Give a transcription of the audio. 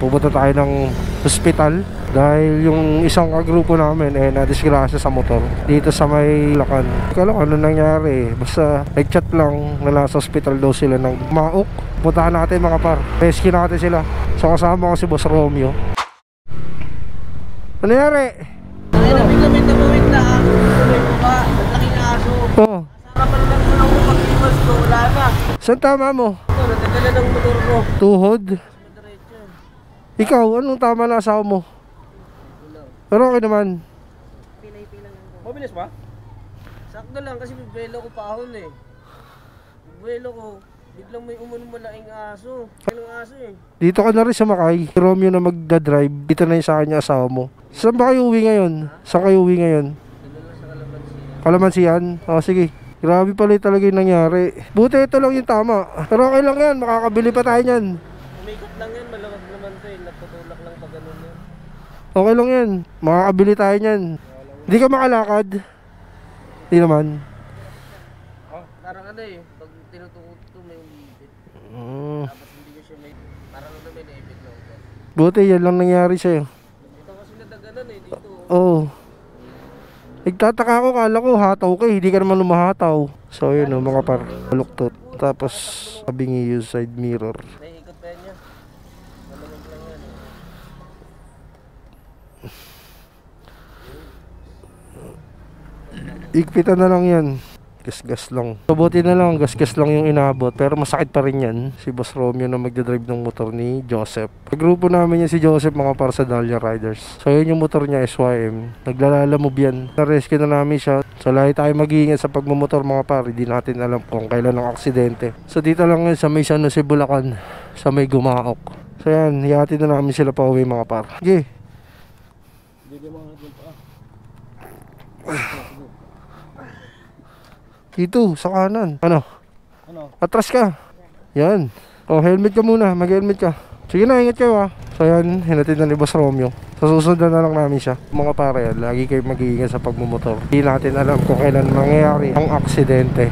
pupunta tayo ng hospital dahil yung isang kagrupo namin nadisgrasya sa motor dito sa may Lacan. Ikaw lang ano nangyari, basta nag-chat lang na nasa hospital daw sila ng Maok. Puntahan natin mga par, rescue natin sila. So kasama ko si Boss Romeo. Ano nangyari? Ay, nabigla may tabawin na may buka at laking aso. Oo. Sarapan lang ko lang kung pag-iwas ko, wala na. Saan tama mo? Ito, natagala ng motor ko. Tuhod? Madiretso. Ikaw, anong tama na asawa mo? Pero okay naman. Pinay-pinay lang ko. Mabilis ba? Sakto lang kasi bibelo ko pa ahon eh. Bibelo ko, biglang may malaking aso. Anong aso eh? Dito ka na rin sumakay. Si Romeo na magdadrive. Dito na yung sa kanya asawa mo. Saan ba kayo uwi ngayon? Saan kayo uwi ngayon? Dito lang sa Kalamansiyan. Kalamansiyan? O sige. Grabe pala talaga yung nangyari. Buti ito lang yung tama. Pero okay lang yan. Makakabili pa tayo yan. Umikot lang yan, maluwag naman to eh. Natutulak lang pag ganun yan. Okay lang yan. Makakabili tayo yan. Hindi ka makalakad. Hindi naman. Oh, parang ano eh. Pag tinutukot ko may umiipit. Tapos hindi ko siya may... Parang ano may naipit na ugat. Buti yan lang nangyari sa'yo. Ito kasi natagalan eh dito. Oo. Nagtataka ako, kala ko hataw ka eh. Hindi ka naman lumahataw. So yun o mga par. Baluktot. Tapos abingi yung side mirror. Naiikot pa yan niya. Malamig lang yan. Ikpitan na lang yan. Gas-gas lang. So buti na lang, gas-gas lang yung inabot. Pero masakit pa rin yan. Si Boss Romeo na magdadrive ng motor ni Joseph. Grupo namin yan si Joseph mga para sa Dahlia Riders. So yun yung motor niya, SYM. Naglalalamove yan. Na-rescue na namin siya. So lahat tayo mag-iingat sa pagmumotor mga par. Hindi natin alam kung kailan ang aksidente. So dito lang yan sa may San Jose, Bulacan. Sa may Gumaok. So yan, hihatid na namin sila pa uwi mga par. Okay. Dito, sa kanan. Ano? Atras ka. Yan. O, helmet ka muna. Mag-helmet ka. Sige na, ingat kayo ha. So yan, hinatid na ni Boss Romeo. So susundan na lang namin siya. Mga pare, lagi kayo mag-iingat sa pagmumotor. Hindi natin alam kung kailan mangyayari ang aksidente.